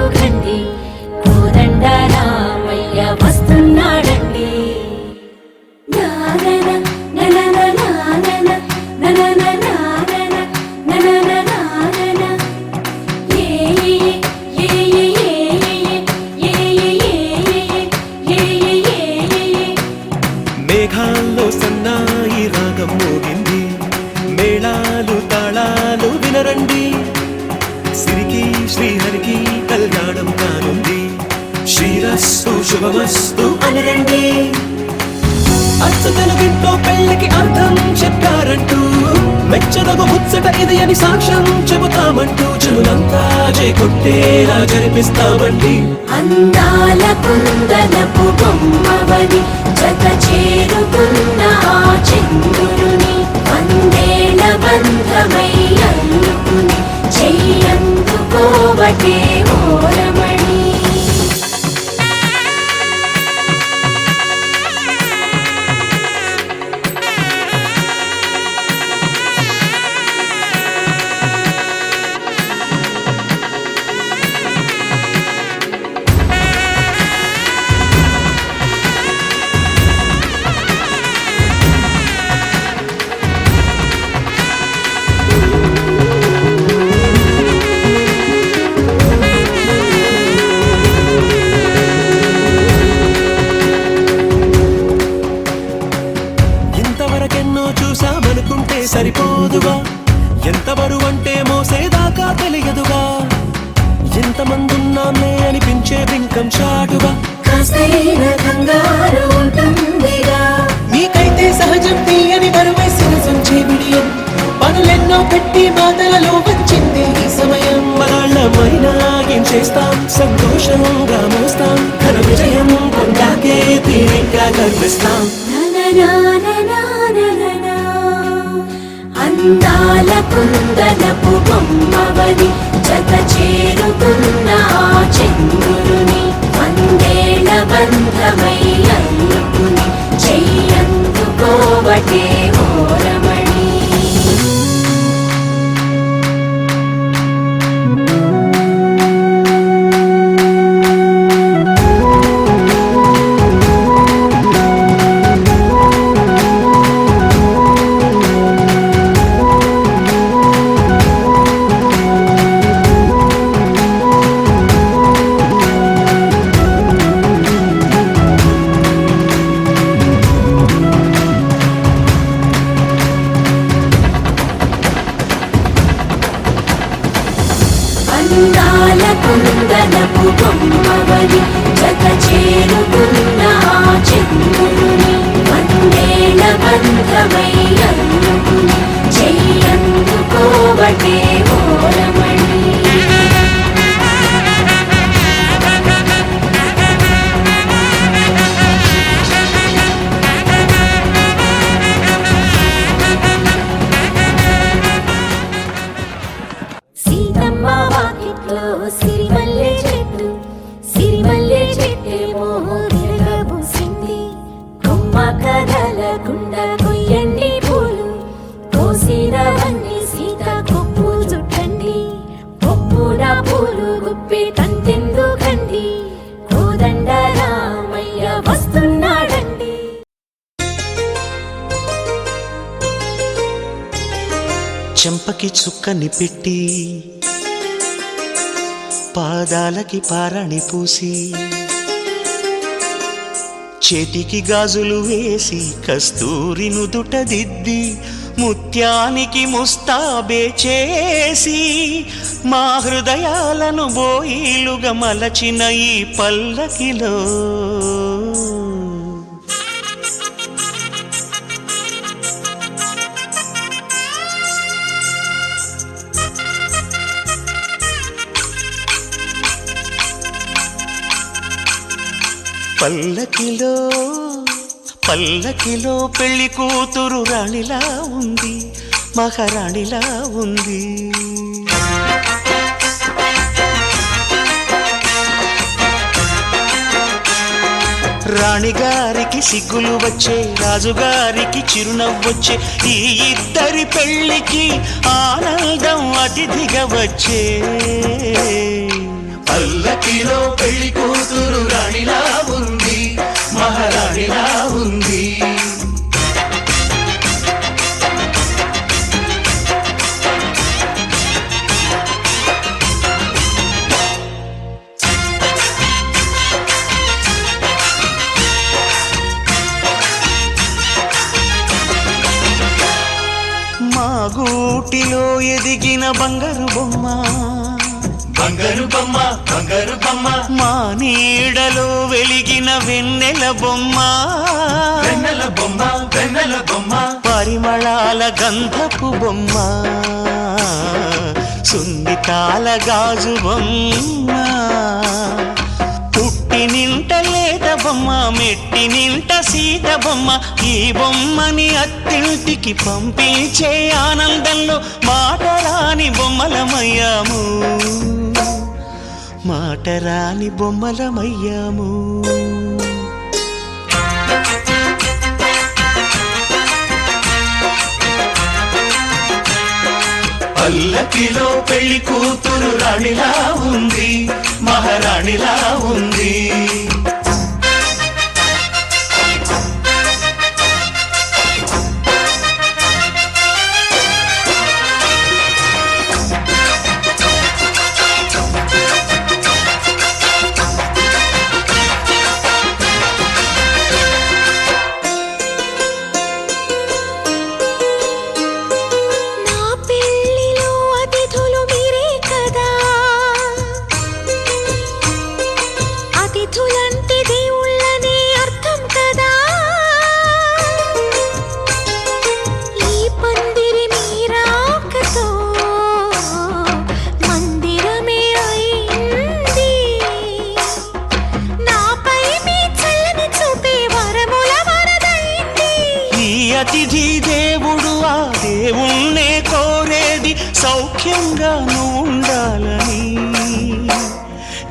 తంతెందుకండి కోదండ రామయ్య వస్తున్నాడండి. నానన ననన నానన ననన నానన ననన నానన ఏ ఏ ఏ ఏ ఏ మేఘాల్లో సన్నాయి రాగం మోగింది, మేళాలు తాళాలు వినరండి. సిరికి శ్రీహరికి కళ్యాణం కానుంది, శ్రీరస్తు శుభమస్తు అనరండి. అచ్చ తెలుగింట్లో పెళ్లికి అర్థం చెప్పారంటూ, మెచ్చదగు ముచ్చట ఇది అని సాక్ష్యం చెబుతామంటూ, చెవులంతా చేకొట్టేలా జరిపిస్తామండి. అందాల కుందనపు బొమ్మవని జత చేరుకున్న ఆ చంద్రుని వందేళ్ల బంధమై అల్లుకుని చెయ్యందుకోవటే ఓరమణి. ఇంతవరకెన్నో చూసామనుకుంటే సరిపోదుగా, ఎంత బరువంటే మోసేదాకా తెలియదుగా. ఎంతమందున్నామే అనిపించే బింకం చాటుగా, కాస్తైన కంగారు ఉంటుందిగా. మీకైతే సహజం తీయని బరువేసిన సంచే విడియం, పనులెన్నో పెట్టి మాటలలో వచ్చింది ఈ సమయం. మనాళ్ళమైనా ఏం చేస్తాం, సంతోషంగా మోస్తాం, ఘన విజయం పొందాకే తీరిగ్గా కనిపిస్తాం. అందాల కుందనపు బొమ్మవని జత చేరుకున్న ఆ చంద్రుని వందేళ్ల బంధమై అల్లుకుని చెయ్యందుకోవటే ఓరమణి. అందాల కుందనపు బొమ్మవని జత చేరుకున్న ఆ చంద్రుని వందేళ్ల బంధమై అల్లుకుని చెయ్యందుకోవటే ఓరమణి. సీతమ్మ వాకిట్లో సిరిమల్లె చెట్టు, సిరిమల్లె చెట్టేమో విరగబూసింది. కొమ్మ కదలకుండా కొయ్యండి పూలు, కోసినవన్నీ సీత కొప్పు చుట్టండి. కొప్పున పూలు గుప్పే తంతెందుకండి కోదండ రామయ్య వస్తున్నాడండి. చెంపకి చుక్కని పెట్టి, పాదాలకి పారాణి పూసి, చేతికి గాజులు వేసి, కస్తూరి నుదుట దిద్ది, ముత్యానికి ముస్తాబే చేసి, మా హృదయాలను బోయిలుగా మలచిన ఈ పల్లకిలో పల్లకిలో పల్లకిలో పెళ్లి కూతురు రాణిలా ఉంది, మహారాణిలా ఉంది. రాణిగారికి సిగ్గులు వచ్చే, రాజుగారికి చిరునవ్వొచ్చే, ఈ ఇద్దరి పెళ్లికి ఆనందం అతిథిగా వచ్చే. పల్లకి పల్లకిలో పెళ్లి కూతురు రాణిలా ఉంది, మహారాణిలా ఉంది. మా గూటిలో ఎదిగిన బంగారు బొమ్మ, బంగారు బొమ్మ, బంగారు బొమ్మ. మా నీడలో వెలిగిన వెన్నెల బొమ్మ, వెన్నెల బొమ్మ, వెన్నెల బొమ్మ. పరిమళాల గంధపు బొమ్మ, సున్నితాల గాజు బొమ్మ. పుట్టి నింట లేత బొమ్మ, మెట్టి నింట సీత బొమ్మ. ఈ బొమ్మని అత్తింటికి పంపించే ఆనందంలో మాటరాని బొమ్మలమయ్యాము, మాటరాని బొమ్మలమయ్యాము. పల్లకిలో పెళ్లి కూతురు రాణిలా ఉంది, మహారాణిలా ఉంది. అతిథి దేవుడు ఆ దేవుణ్ణే కోరేది సౌఖ్యంగా ఉండాలని,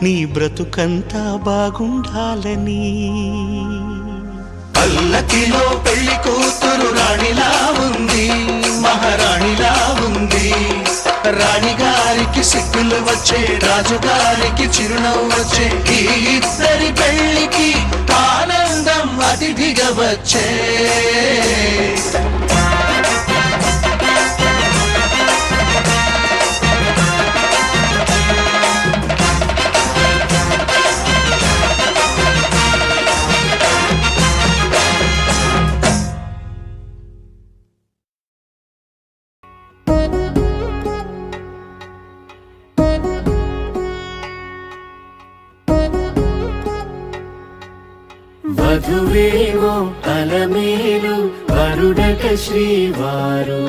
నీ బ్రతుకంతా బాగుండాలని. పల్లకిలో పెళ్లి కూతురు రాణిలా ఉంది, మహారాణిలా ఉంది. రాణిగారికి సిగ్గులు వచ్చే, రాజుగారికి చిరునవ్వు వచ్చే. ఈ ఇద్దరి పెళ్లికి ఆనందం అతిథిగా వచ్చే. వధువేమో అలమేలు, వరుడట శ్రీవారు.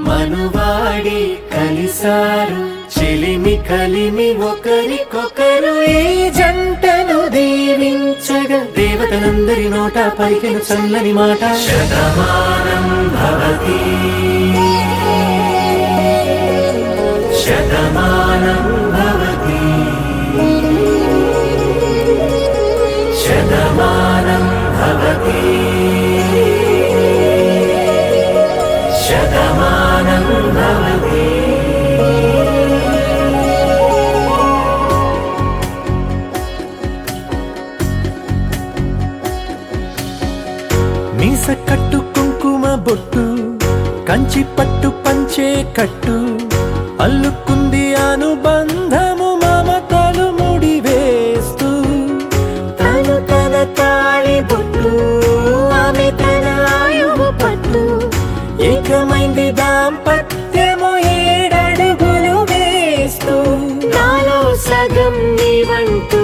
మనువాడి కలిసారు, చెలిమి కలిమి ఒకరికొకరు. ఈ జంటను దీవించగా దేవతలందరి నోట పలికిన చల్లని మాట. శతమానం భవతి, శతమానం భవతి, శతమానం భవతి, శతమానం భవతి. మీస కట్టు కుంకుమ బొట్టు, కంచి పట్టు పంచే కట్టు. అల్లుకుంది అనుబంధము మమతలు ముడివేస్తూ. తను తన తాళి బొట్టు, ఆమె తన ఆయువు పట్టు. ఏకమైంది దాంపత్యము 7 అడుగులు వేస్తూ. నాలో సగం నీవంటూ,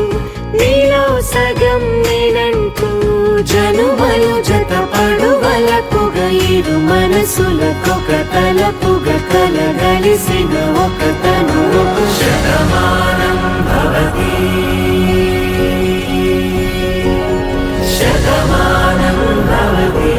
నీలో సగం నేనంటూ. జనుమలు జత పడువలపుగ, ఇరు మనసులకొక తలపుగ కలగలిసిన ఒక తను. శతమానం భవతి, శతమానం భవతి.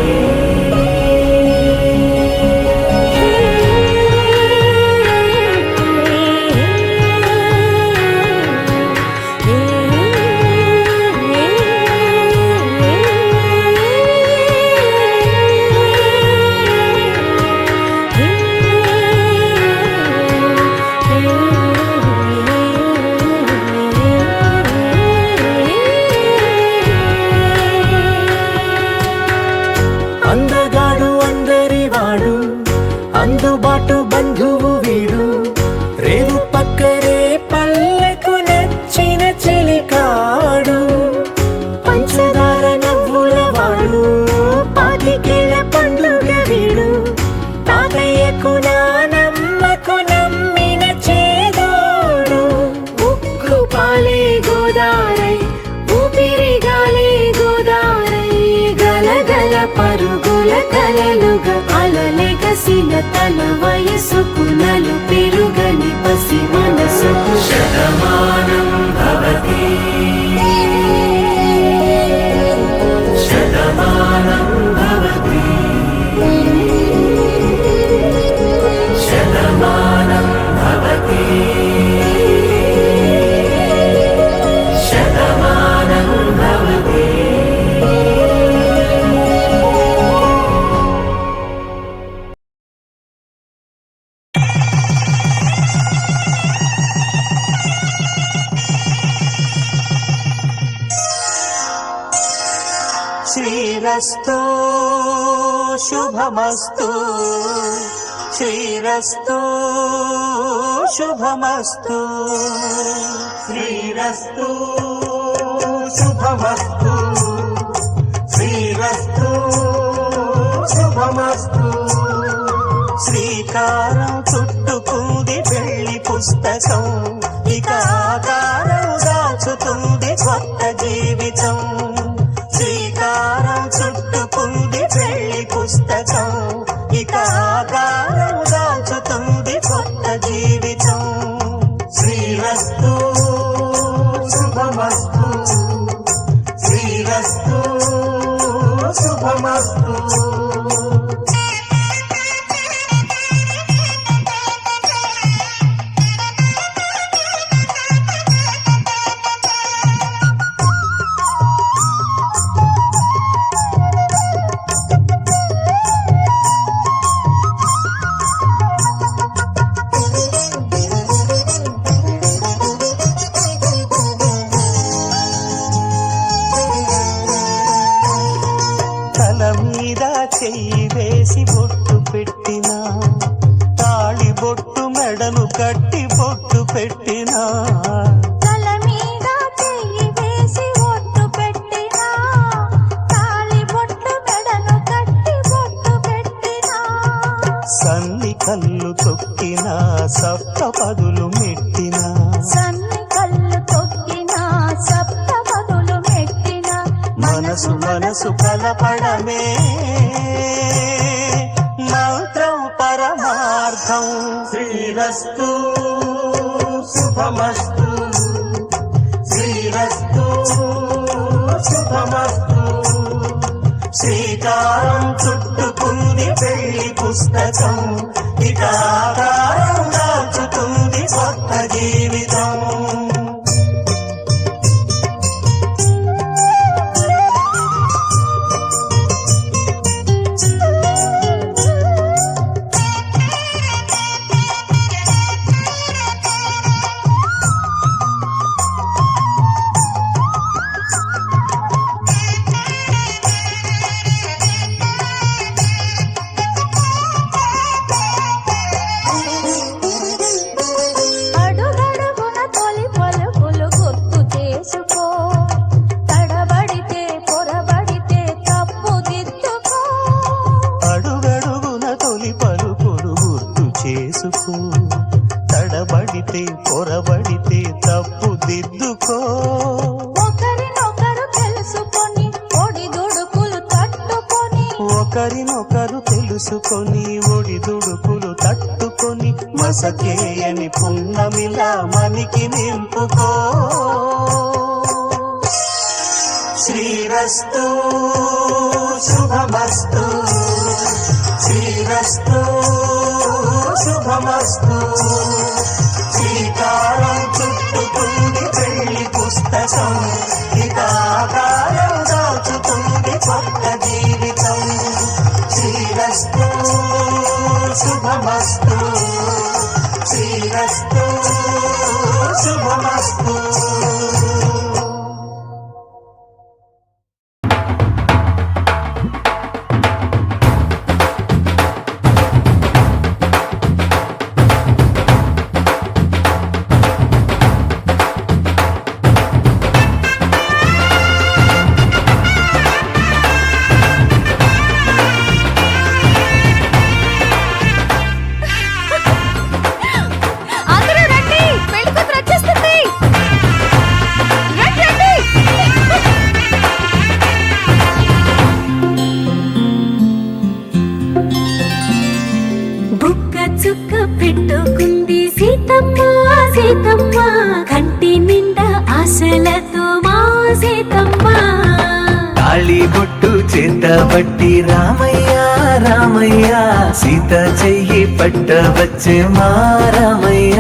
గోదారై ఊపిరి గాలి గోదారై గలగల పరుగుల కలలుగా అలలెగసిన తన వయసుకు నలు పెరుగని పసి మనసుకు శతమానం భవతి శతమానం భవతి శతమానం భవతి శతమానం భవతి. శ్రీరస్తు శుభమస్తు శ్రీరస్తు శుభమస్తు శ్రీరస్తు శుభమస్తు శ్రీరస్తు శుభమస్తు. శ్రీకారం చుట్టుకుంది పెళ్లి పుస్తకం ఇక ఆకారం దాచుతుంది కొత్త జీవితం. శ్రీకారం చుట్టుకుంది పెళ్లి పుస్తకం ఇక ఆకారం దాచుతుంది కొత్త జీవితం. శ్రీరస్తు శుభమస్తు శ్రీరస్తు శుభమస్తు. తల మీద చెయ్యి వేసి బొట్టు పెట్టినా తాళి బొట్టు మెడను కట్టి బొట్టు పెట్టినా తల మీద చెయ్యి వేసి ఒట్టు పెట్టినా తాళి బొట్టు మెడను కట్టి బొట్టు పెట్టినా సన్ని కళ్ళు తొక్కినా సప్త పదులు మెట్టినా సన్ని కళ్ళు తొక్కినా సప్త పదులు మెట్టినా మనసు మనసు కలపడమే మంత్రం పరమార్థం. శ్రీరస్తు శుభమస్తు శ్రీరస్తు శుభమస్తు. శ్రీకారం చుట్టుకుంది పెళ్లి పుస్తకం ఇక ఆకారం దాచుతుంది కొత్త జీవితం. అడుగడుగున తొలి పలుకులు గుర్తు చేసుకో తడబడితే పొరబడితే తప్పు దిద్దుకో అడుగడుగున తొలి పలుకులు గుర్తు చేసుకో తడబడితే పొరబడితే తప్పు దిద్దుకో. ఒకరినొకరు తెలుసుకొని ఒడిదుడుకులు తట్టుకొని ఒకరినొకరు తెలుసుకొని ఒడిదుడుకులు తట్టుకొని మసకేయని పున్నమిలా మనికి నింపుకో. శ్రీరస్తు శుభమస్తు శ్రీరస్తు శుభమస్తు. శ్రీకారం చుట్టుకుంది పెళ్లి పుస్తకం ఇక ఆకారం దాచుతుంది కొత్త జీవితం. శ్రీరస్తు శుభమస్తు శ్రీరస్తు శుభమస్తు. అందరూ రండి పెళ్లి కూతురు వచ్చేస్తుంది ఆశలతో మా సీతమ్మ తాళి బొట్టు చేత బట్టి రామయ్య రామయ్య సీత చెయ్యి పట్ట వచ్చే మా రామయ్య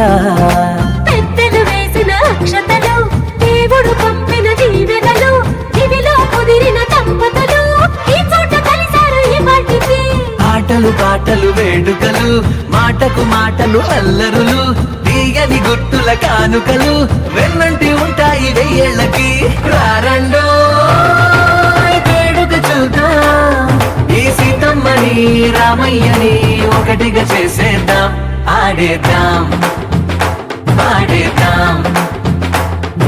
పెద్దలు వేసిన అక్షతలు దేవుడు పంపిన దీవెనలు దివిలో కుదిరిన దంపతులు ఈ చోట కలిశారు ఈ పాటికి ఆటలు పాటలు వేడుకలు మాటకు మాటలు అల్లరులు తీయని గుర్తుల కానుకలు వెన్నంటి ఉంటాయి వెయ్యేళ్ళకి రారండో వేడుక చూద్దాం ఈ సీతమ్మని రామయ్యని ఒకటిగా చేసేద్దాం ఆడేద్దాం పాడేద్దాం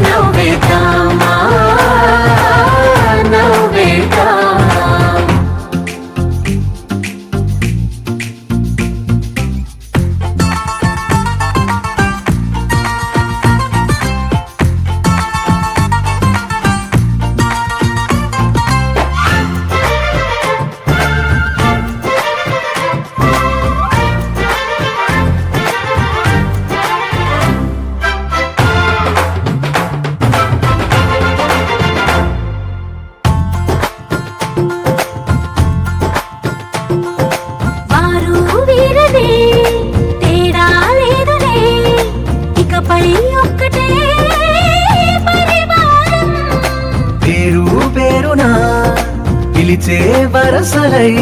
నవ్వేద్దాం నవ్వేద్దాం వారు వీరనే తేడా లేదులే ఇకపై ఒక్కటే పరివారం పేరు పేరునా పిలిచే వరసలై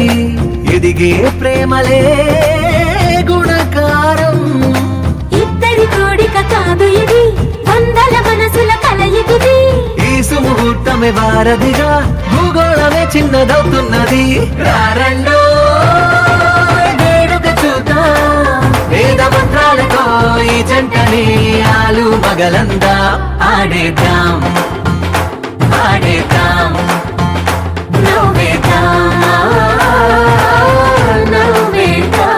ఎదిగే ప్రేమలే గుణకారం ఇద్దరి కోడిక కాదు ఇది వందల మనసుల కలయికిది ఈ సుముహూర్తమే వారధిగా భూగోళమే చిన్నదవుతున్నది రారండో వేడుక చూద్దాం వేద మంత్రాలతో ఈ జంటని ఆలు మగలందా ఆడేద్దాం ఆడేద్దాం నవ్వేద్దాం నవ్వేద్దాం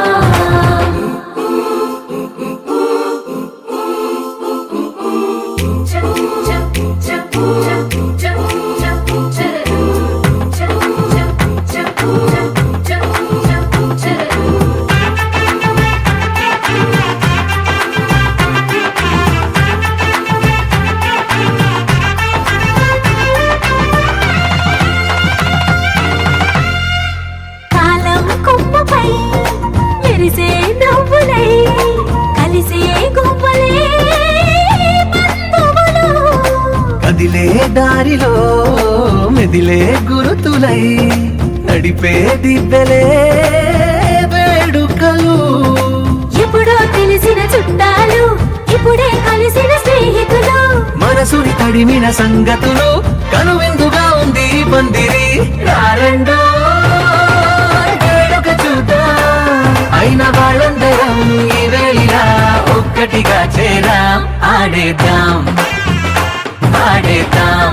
కాలం కొమ్మపై మెరిసే నవ్వులై కలిసే గువ్వలే బంధువులు కదిలే దారిలో మెదిలే గురుతులై నడిపే దివ్వెలే వేడుకలు ఎప్పుడో తెలిసిన చుట్టాలు ఇప్పుడే కలిసిన స్నేహితులు మనసుని తడిమిన సంగతులు కనువిందుగా ఉంది ఈ పందిరి రారండో వేడుక చూద్దాం అయిన వాళ్ళందరం ఈ వేళ ఒక్కటిగా చేరాం ఆడేద్దాం పాడేద్దాం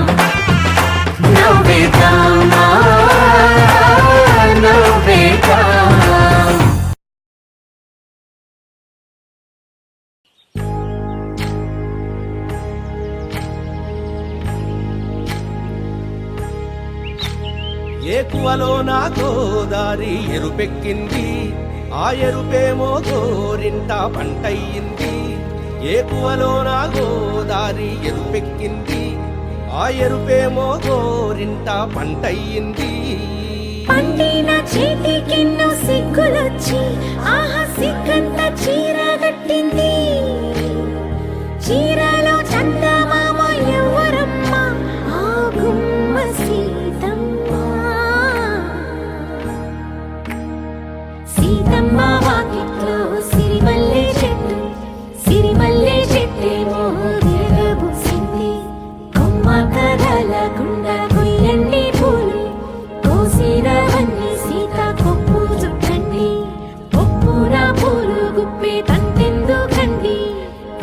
నవ్వేద్దాం నవ్వేద్దాం ఏకువలో నా గోదారి ఎరుపెక్కింది ఆ ఎరుపేమో గోరింట పంటయ్యింది ఏకువలో నా గోదారి ఎరుపెక్కింది ఆ ఎరుపేమో గోరింట పంటయ్యింది పండిన చేతికెన్నో సిగ్గులొచ్చి ఆహా సిగ్గంత చీర కట్టింది చీరలో చందమామ ఎవరమ్మ ఆ గుమ్మ సీతమ్మ సీతమ్మ వాకిట్లో సిరిమల్లె చెట్టేమో విరగబూసింది కొమ్మ కదలకుండా కొయ్యండి పూలు కోసిరవన్నీ సీత కొప్పు చుట్టండి పొప్పున పూలు గుప్పే తంతెందుకండి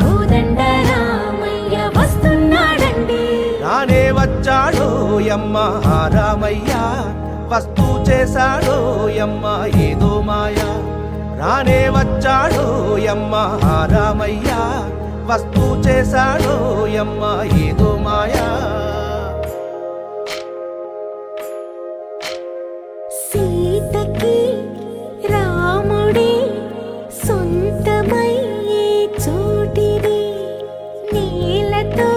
కోదండ రామయ్య వస్తున్నాడండి రానే వచ్చాడో యమ్మ ఆ రామయ్య వస్తూ చేశాడో యమ్మ ఏదో మాయా రానే వచ్చాడో యమ్మ ఆ రామయ్య వస్తూ చేశాడో యమ్మ ఏదో మాయా సీతకి రాముడే సొంతమయ్యే చోటిది నేలతో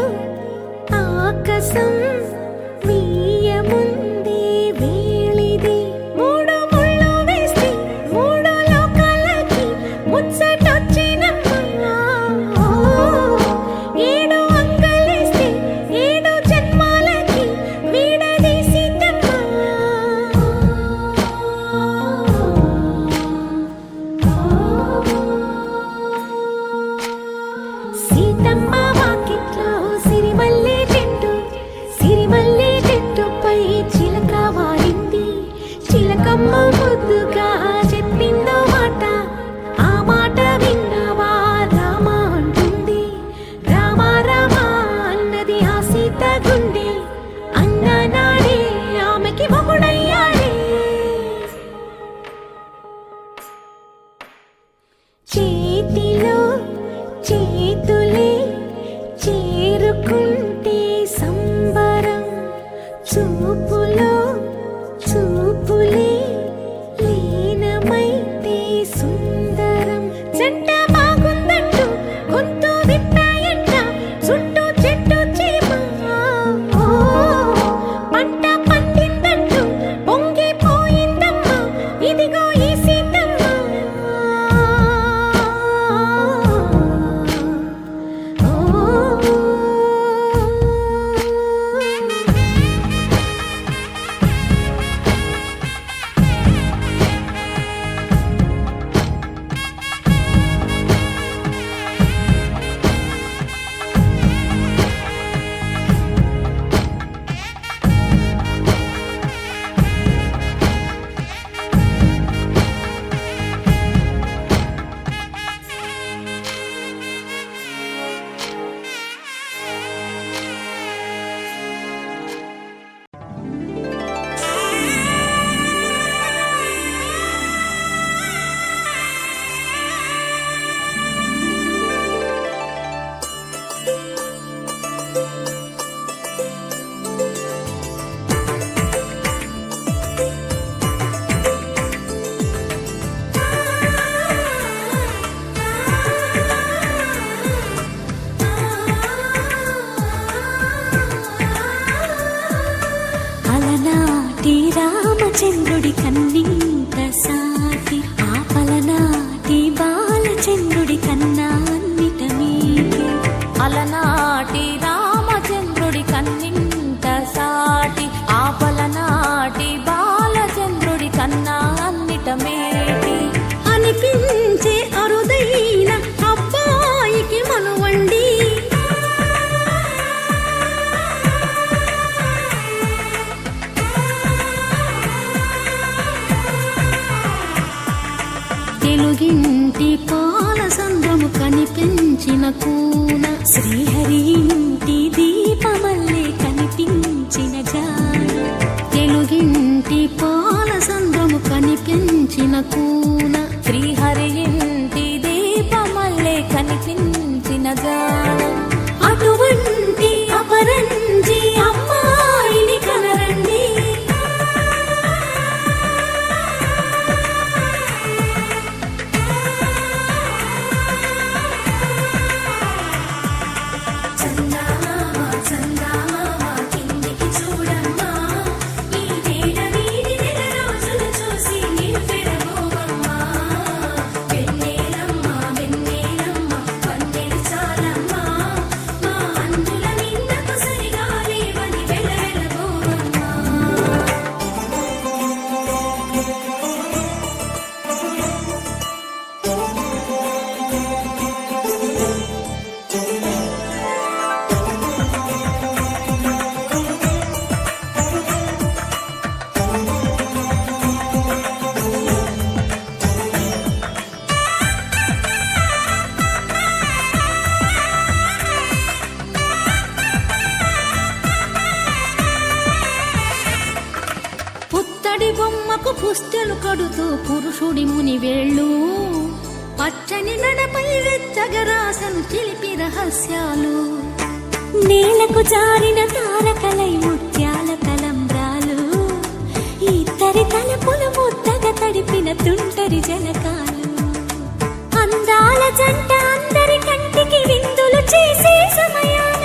బాలచంద్రుడి కన్నింత సాటి ఆపలనాటి బాలచంద్రుడి కన్నా అన్నిట మీటి అలనాటి రామచంద్రుడి కన్నింత సాటి ఆపలనాటి బాలచంద్రుడి కన్నా అన్నిట మేటి అనిపించే అరుదైన అబ్బాయికి మనువండి తెలుగింటి పాల సంద్రము కనిపించిన కూన శ్రీహరి ఇంటి దీపమల్లే కనిపించిన జాన తెలుగింటి పాల సంద్రము కనిపించిన కూన శ్రీహరి ఇంటి దీపమల్లే కనిపించిన జానం అటువంటి అపరంజి అమ్మాయిని కనరండి కిందికి చూడమ్మా ఈ వేడ వీడి నెల రోజులు చూసి నేను పెరగోవమ్మా వెన్నెలమ్మ వెన్నెలమ్మ పందెలు చాలమ్మా మా అందుల నిన్నకు సరిగా లేవని వెళ్ళగోవమ్మా పుత్తడి బొమ్మకు పుస్తెలు కడుతూ పురుషుడి ముని వేళ్ళు పచ్చని నడపై వెచ్చగరాసను చిలిపి రహస్యాలు నేలకు జారిన తారకలై ముత్యాల తలంబ్రాలు ఇద్దరి తలపులు ముద్దగా తడిపిన తుంటరి జలకాలు అందాల జంట అందరి కంటికి విందులు చేసే సమయాన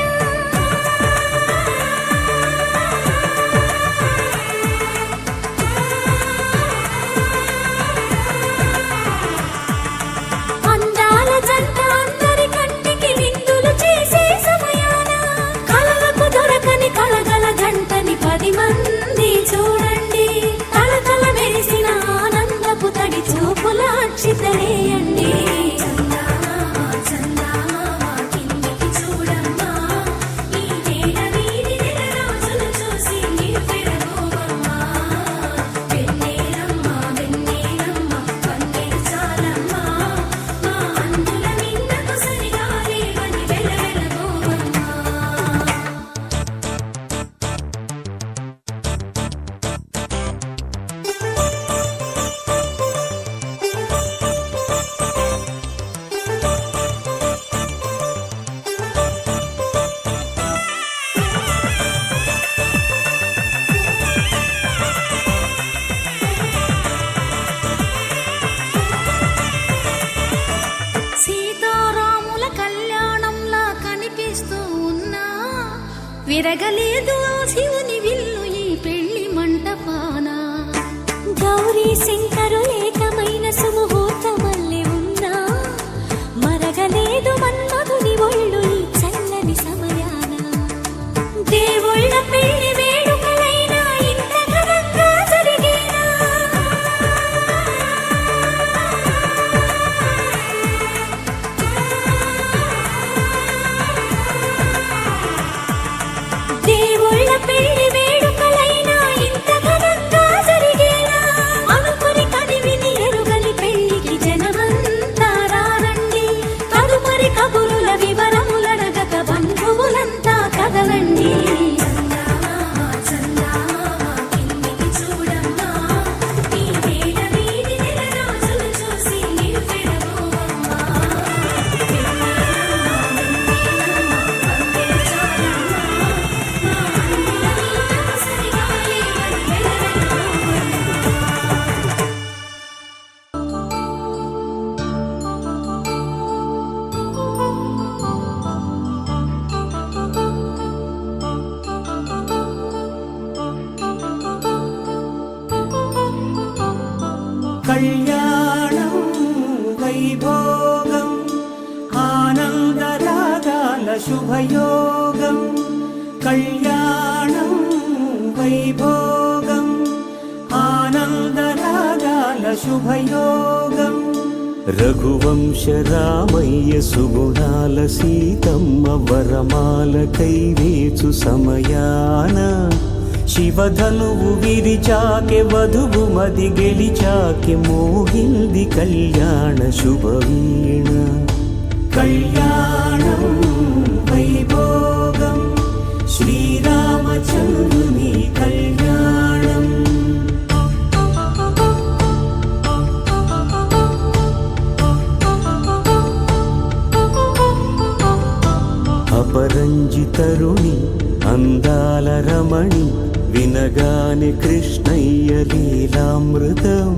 అందాల జంట అందరి కంటికి విందులు చేసే సమయాన కలలకు దొరకని కలగల జంటని 10 మంది చూడండి కలకల మెరిసిన ఆనందపు తడి చూపుల అక్షితలేయండి కిందికి చూడమ్మా ఈ వేడ వీడి నెల రోజులు చూసి నేను పెరగోవమ్మా వెన్నెలమ్మ వెన్నెలమ్మ పందెలు చాలమ్మా మా అందుల నిన్నకు సరిగా లేవని వెళ్ళగోవమ్మా సీతారాముల కళ్యాణంలా కనిపిస్తూ ఉన్నా విరగలేదు ఆ శివుని విల్లు ఈ పెళ్లి మంటపాన గౌరీ శంకరు ఏకమైన సుముహూర్తమల్లె ఉన్నా మరగలేదు మన్మధుని ఒళ్ళు ఈ చల్లని సమయాన దేవుళ్ళ పెళ్లి వేడుకలైనా ఇంత ఘనంగా జరిగేనా దేవుళ్ళ పెళ్లి వేడుకలైనా ఇంత ఘనంగా జరిగేనా అనుకుని కదివిని ఎరుగని పెళ్లికి జనమంతా రారండి తదుపరి కబురుల వివరములడగక బంధువులంతా కదలండి కళ్యాణం వైభోగం ఆనందరాగాల శుభయోగం కళ్యాణం వైభోగం ఆనందరాగాల శుభయోగం రఘువంశ రామయ్య సుగుణాల సీతమ్మ వరమాల కైవేచు సమయాన శివధనువు విరిచాకె వధువు మది గెలిచాకె మోహింది కళ్యాణ శుభవీణ కళ్యాణం వైభోగం శ్రీరామచంద్రుని కళ్యాణం అపరంజి తరుణి అందాల రమణి వినగానే కృష్ణయ్య లీలామృతం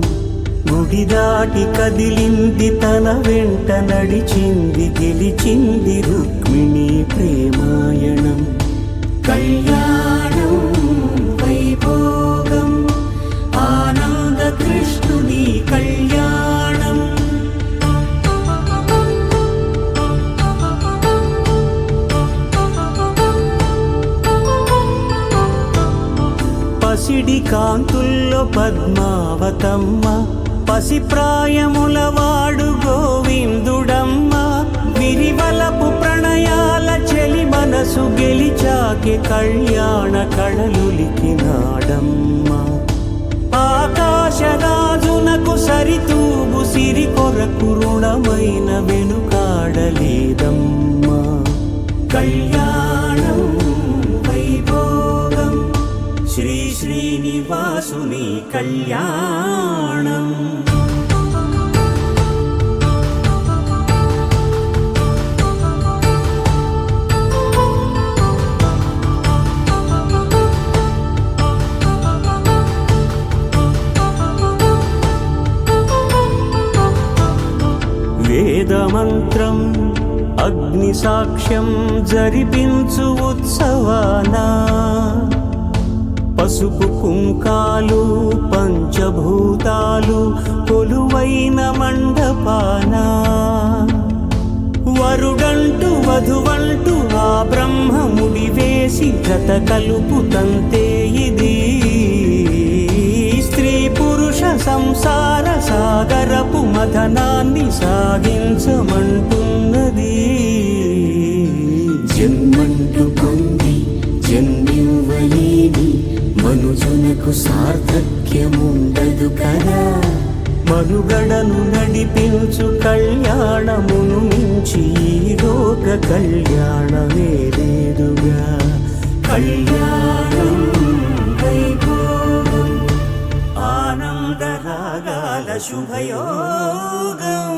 గుడి దాటి కదిలింది తన వెంట నడిచింది గెలిచింది రుక్మిణి ప్రేమాయణం కళ్యాణం వైభోగం ఆనంద కృష్ణుని కళ్యాణం పసిడి కాంతుల్లో పద్మావతమ్మ పసిప్రాయముల వాడు గోవిందుడమ్మ విరివలపు ప్రణయాల చెలి మనసు గెలిచాకె కళ్యాణ కళలులికినాడమ్మ ఆకాశరాజునకు సరితూగు సిరి కొరకు రుణమైన వెనుకాడలేదమ్మా కళ్యాణం వైభోగం శ్రీ శ్రీనివాసుని కళ్యాణం వేదమంత్రం అగ్ని సాక్ష్యం జరిపించు ఉత్సవానా పసుపు కుంకాలు పంచభూతాలు కొలువైన మండపానా వరుడంటూ వధువంటూ ఆ బ్రహ్మముడి వేసి జత కలుపు తంతే ఇది స్త్రీ పురుష సంసార సాగరపు మథనాన్ని సాగించమంటున్నది జన్మంటూ పొంది జన్మివ్వలేని మనుజునకు సార్థక్యముండదు కదా మనుగడను నడిపించు కళ్యాణమును మించి ఈ లోక కళ్యాణమే లేదుగా కళ్యాణం వైభోగం ఆనందరాగాల శుభయోగం